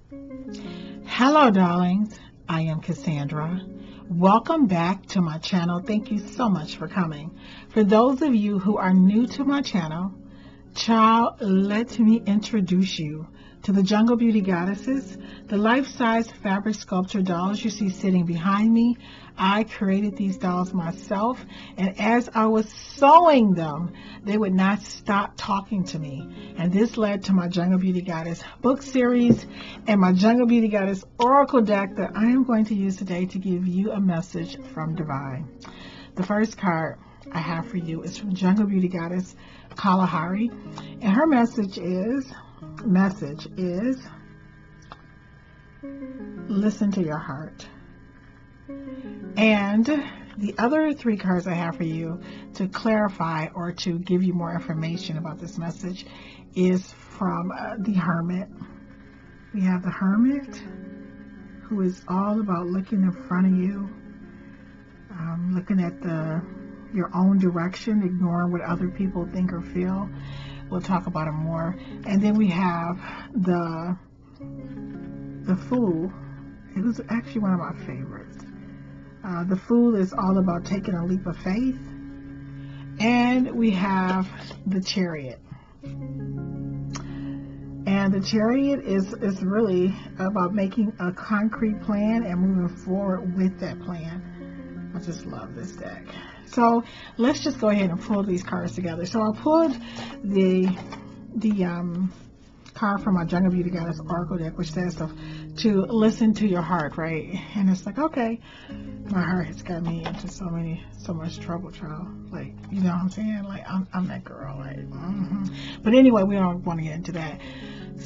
Hello, darlings. I am Cassandra. Welcome back to my channel. Thank you so much for coming. For those of you who are new to my channel, child, let me introduce you to the Jungle Beauty Goddesses, the life-size fabric sculpture dolls you see sitting behind me. I created these dolls myself, and as I was sewing them, they would not stop talking to me. And this led to my Jungle Beauty Goddess book series and my Jungle Beauty Goddess Oracle deck that I am going to use today to give you a message from Divine. The first card I have for you is from Jungle Beauty Goddess Kalahari, and her message is listen to your heart. And the other three cards I have for you to clarify or to give you more information about this message is from the Hermit. We have the Hermit, who is all about looking in front of you, looking at your own direction, ignoring what other people think or feel. We'll talk about it more. And then we have the Fool. It was actually one of my favorites. The Fool is all about taking a leap of faith. And we have the Chariot. And the Chariot is really about making a concrete plan and moving forward with that plan. I just love this deck. So let's just go ahead and pull these cards together. So I pulled the card from my Jungle Beauty Goddess Oracle deck, which says to listen to your heart, right? And it's like, okay, my heart has got me into so much trouble, child. Like, you know what I'm saying? Like, I'm that girl, like, But anyway, we don't want to get into that.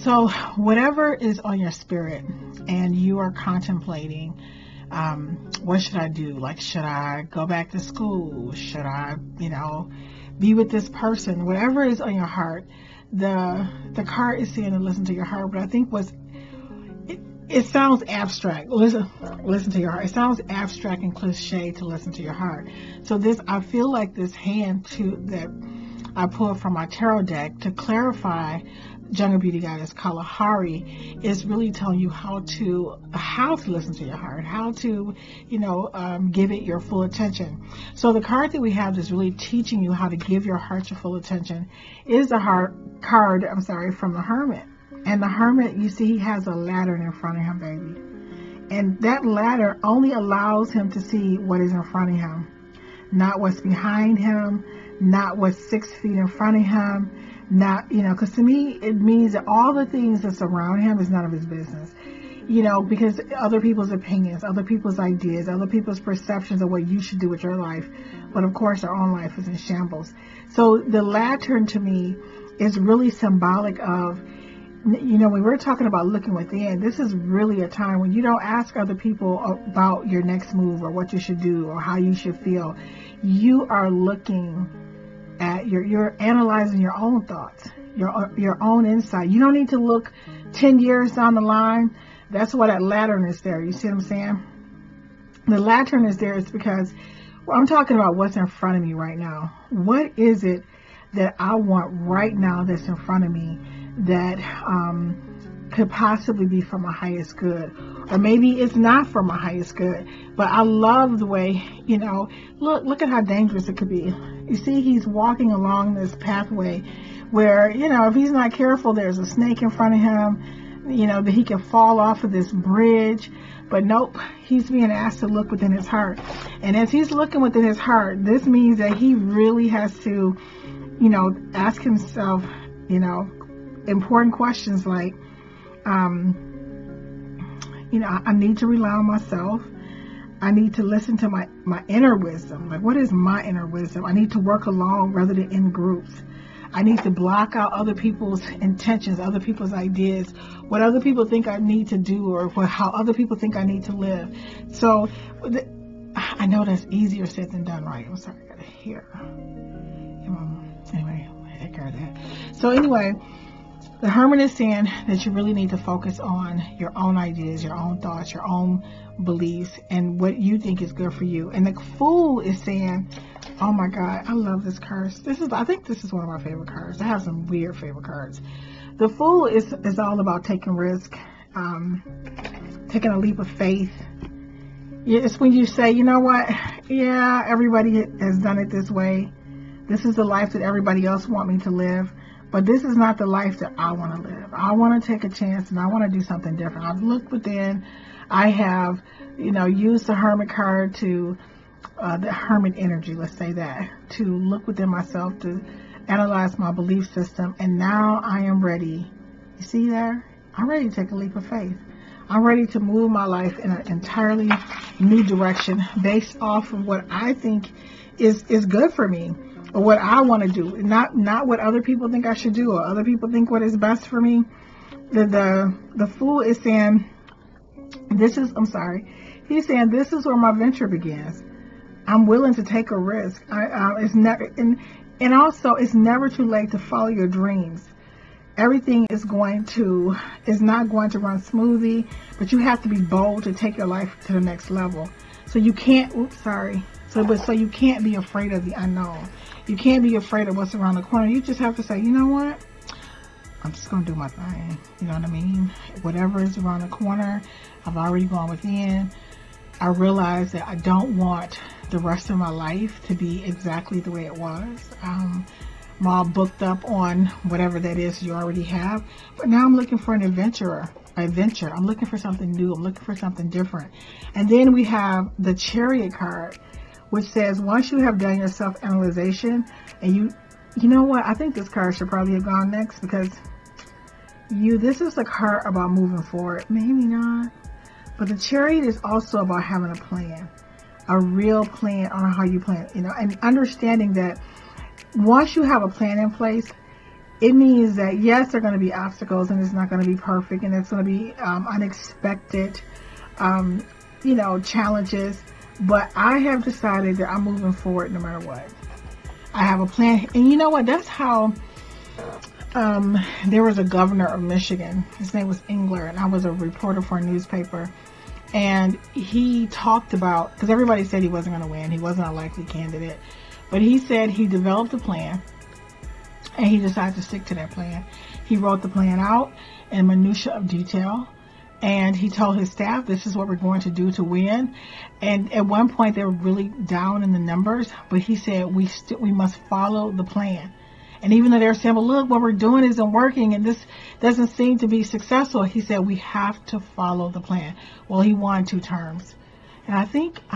So whatever is on your spirit and you are contemplating, what should I do? Like, should I go back to school? Should I, be with this person? Whatever is on your heart, the card is saying to listen to your heart. But I think it sounds abstract. Listen to your heart. It sounds abstract and cliche to listen to your heart. So I feel like this hand that I pulled from my tarot deck to clarify Jungle Beauty Goddess Kalahari is really telling you how to listen to your heart, how to, give it your full attention. So the card that we have that's really teaching you how to give your heart your full attention is the card from the Hermit. And the Hermit, you see, he has a ladder in front of him, baby. And that ladder only allows him to see what is in front of him, not what's behind him, not what's 6 feet in front of him. Not, because to me, it means that all the things that surround him is none of his business, because other people's opinions, other people's ideas, other people's perceptions of what you should do with your life. But of course, our own life is in shambles. So the lantern to me is really symbolic of, when we're talking about looking within, this is really a time when you don't ask other people about your next move or what you should do or how you should feel. You are looking at you're analyzing your own thoughts, your own insight. You don't need to look 10 years down the line. That's why that lantern is there. You see what I'm saying? The lantern is there is because I'm talking about what's in front of me right now. What is it that I want right now that's in front of me that could possibly be for my highest good? Or maybe it's not for my highest good, but I love the way, look at how dangerous it could be. You see, he's walking along this pathway where, if he's not careful, there's a snake in front of him, that he can fall off of this bridge. But nope, he's being asked to look within his heart. And as he's looking within his heart, this means that he really has to, ask himself, important questions like, I need to rely on myself. I need to listen to my inner wisdom. Like, what is my inner wisdom? I need to work alone rather than in groups. I need to block out other people's intentions, other people's ideas, what other people think I need to do, or how other people think I need to live. So I know that's easier said than done, right? I'm sorry, I got to hear. Anyway, take care of that. So anyway, the Hermit is saying that you really need to focus on your own ideas, your own thoughts, your own beliefs, and what you think is good for you. And the Fool is saying, oh my God, I love this card. I think this is one of my favorite cards. I have some weird favorite cards. The Fool is all about taking risk, taking a leap of faith. It's when you say, you know what, yeah, everybody has done it this way. This is the life that everybody else want me to live, but this is not the life that I want to live. I want to take a chance, and I want to do something different. I've looked within. I have, used the Hermit card to, the Hermit energy, let's say that, to look within myself, to analyze my belief system, and now I am ready. You see there? I'm ready to take a leap of faith. I'm ready to move my life in an entirely new direction based off of what I think is good for me, or what I want to do, not what other people think I should do, or other people think what is best for me. The fool is saying, he's saying, this is where my venture begins. I'm willing to take a risk. It's never, and also it's never too late to follow your dreams. Everything is not going to run smoothly, but you have to be bold to take your life to the next level. So you can't, so you can't be afraid of the unknown. You can't be afraid of what's around the corner. You just have to say, you know what? I'm just going to do my thing. You know what I mean? Whatever is around the corner, I've already gone within. I realize that I don't want the rest of my life to be exactly the way it was. I'm all booked up on whatever that is you already have. But now I'm looking for an adventure. I'm looking for something new. I'm looking for something different. And then we have the Chariot card, which says, once you have done your self-analyzation, and you know what? I think this card should probably have gone next, because this is a card about moving forward. Maybe not. But the Chariot is also about having a plan, a real plan on how you plan, and understanding that once you have a plan in place, it means that, yes, there are going to be obstacles, and it's not going to be perfect, and it's going to be unexpected, challenges. But I have decided that I'm moving forward no matter what. I have a plan. And you know what? That's how there was a governor of Michigan. His name was Engler, and I was a reporter for a newspaper. And he talked about, because everybody said he wasn't going to win. He wasn't a likely candidate. But he said he developed a plan, and he decided to stick to that plan. He wrote the plan out in minutiae of detail. And he told his staff, this is what we're going to do to win. And at one point, they were really down in the numbers. But he said, we must follow the plan. And even though they're saying, well, look, what we're doing isn't working, and this doesn't seem to be successful, he said, we have to follow the plan. Well, he won 2 terms. And I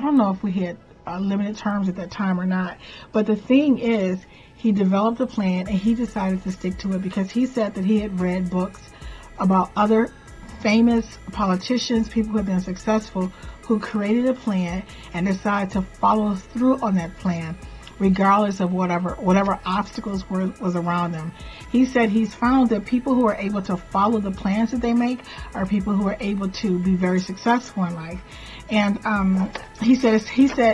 don't know if we had limited terms at that time or not. But the thing is, he developed a plan, and he decided to stick to it, because he said that he had read books about other famous politicians, people who have been successful, who created a plan and decided to follow through on that plan, regardless of whatever obstacles was around them. He said he's found that people who are able to follow the plans that they make are people who are able to be very successful in life. And he said,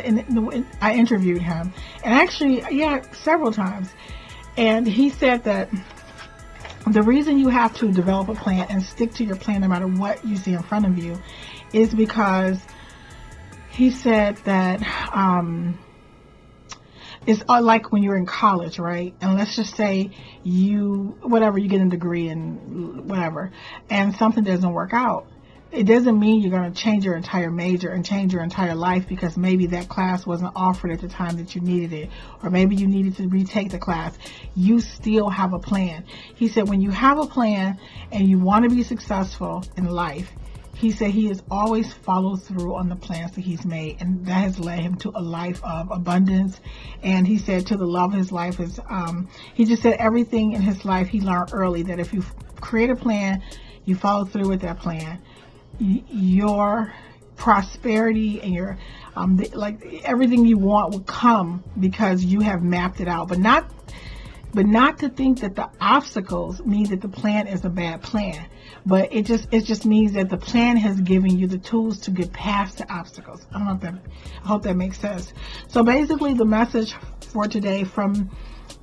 and I interviewed him, and actually, several times, and he said that the reason you have to develop a plan and stick to your plan no matter what you see in front of you is because he said that it's like when you're in college, right? And let's just say you get a degree and whatever, and something doesn't work out. It doesn't mean you're going to change your entire major and change your entire life because maybe that class wasn't offered at the time that you needed it, or maybe you needed to retake the class. You still have a plan. He said when you have a plan and you want to be successful in life, he said he has always followed through on the plans that he's made, and that has led him to a life of abundance. And he said to the love of his life is, he just said everything in his life he learned early, that if you create a plan, you follow through with that plan, your prosperity and your everything you want will come because you have mapped it out. But not to think that the obstacles mean that the plan is a bad plan. But it just means that the plan has given you the tools to get past the obstacles. I hope that makes sense. So basically, the message for today from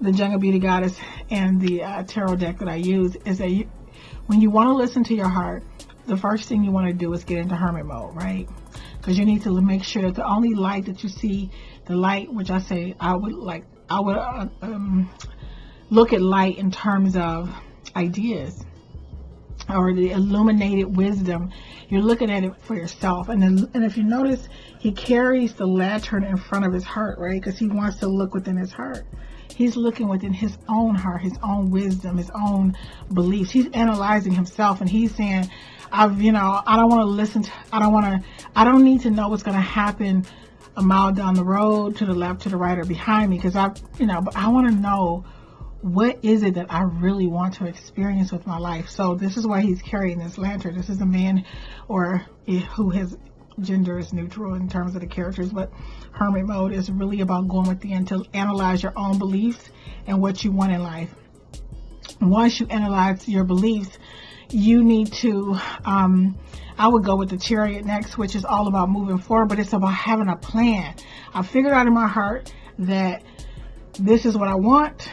the Jungle Beauty Goddess and the tarot deck that I use is that when you want to listen to your heart, the first thing you want to do is get into hermit mode, right? Because you need to make sure that the only light that you see, the light, which I say I would look at light in terms of ideas. or the illuminated wisdom, you're looking at it for yourself. And if you notice, he carries the lantern in front of his heart, right? Because he wants to look within his heart. He's looking within his own heart, his own wisdom, his own beliefs. He's analyzing himself, and he's saying, I don't want to listen to, I don't need to know what's going to happen a mile down the road, to the left, to the right, or behind me, because but I want to know, what is it that I really want to experience with my life? So this is why he's carrying this lantern. This is a man, or who his gender is neutral in terms of the characters, but hermit mode is really about going within to analyze your own beliefs and what you want in life. Once you analyze your beliefs, you need to, I would go with the Chariot next, which is all about moving forward, but it's about having a plan. I figured out in my heart that this is what I want,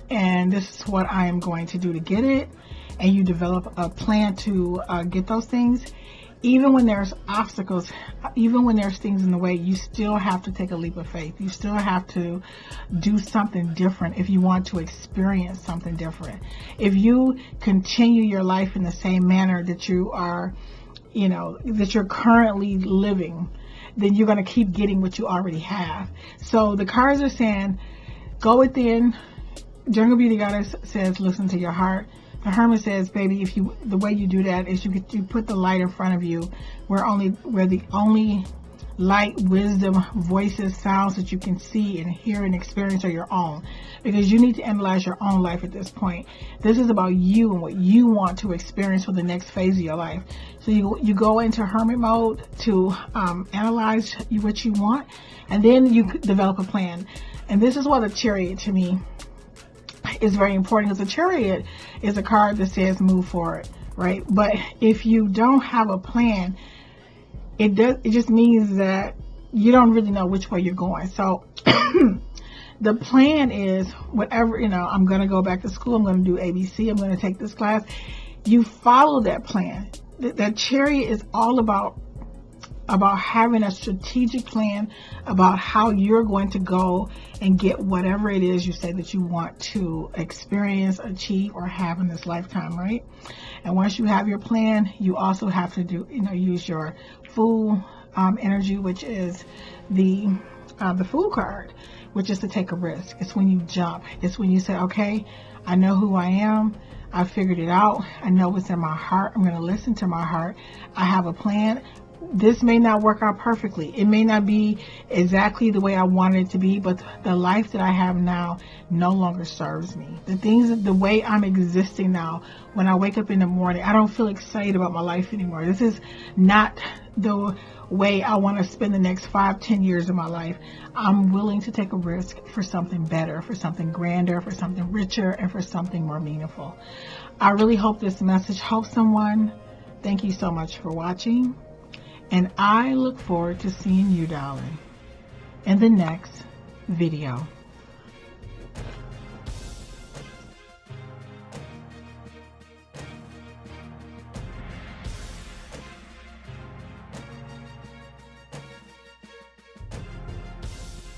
and this is what I am going to do to get it. And you develop a plan to get those things. Even when there's obstacles, even when there's things in the way, you still have to take a leap of faith. You still have to do something different if you want to experience something different. If you continue your life in the same manner that you are, that you're currently living, then you're going to keep getting what you already have. So the cards are saying, go within. Jungle Beauty Goddess says, listen to your heart. The Hermit says, baby, the way you do that is you put the light in front of you, where the only light, wisdom, voices, sounds that you can see and hear and experience are your own, because you need to analyze your own life at this point. This is about you and what you want to experience for the next phase of your life. So you go into Hermit mode to analyze what you want, and then you develop a plan. And this is why the Chariot to me is very important, because the Chariot is a card that says move forward, right? But if you don't have a plan, it just means that you don't really know which way you're going. So the plan is whatever, I'm going to go back to school, I'm going to do ABC, I'm going to take this class. You follow that plan. That Chariot is all about having a strategic plan about how you're going to go and get whatever it is you say that you want to experience, achieve, or have in this lifetime, right? And once you have your plan, you also have to use your Fool energy, which is the Fool card, which is to take a risk. It's when you jump. It's when you say, okay, I know who I am. I figured it out. I know what's in my heart. I'm going to listen to my heart. I have a plan. This may not work out perfectly. It may not be exactly the way I wanted it to be, but the life that I have now no longer serves me. The way I'm existing now, when I wake up in the morning, I don't feel excited about my life anymore. This is not the way I want to spend the next 5-10 years of my life. I'm willing to take a risk for something better, for something grander, for something richer, and for something more meaningful. I really hope this message helps someone. Thank you so much for watching. And I look forward to seeing you, darling, in the next video.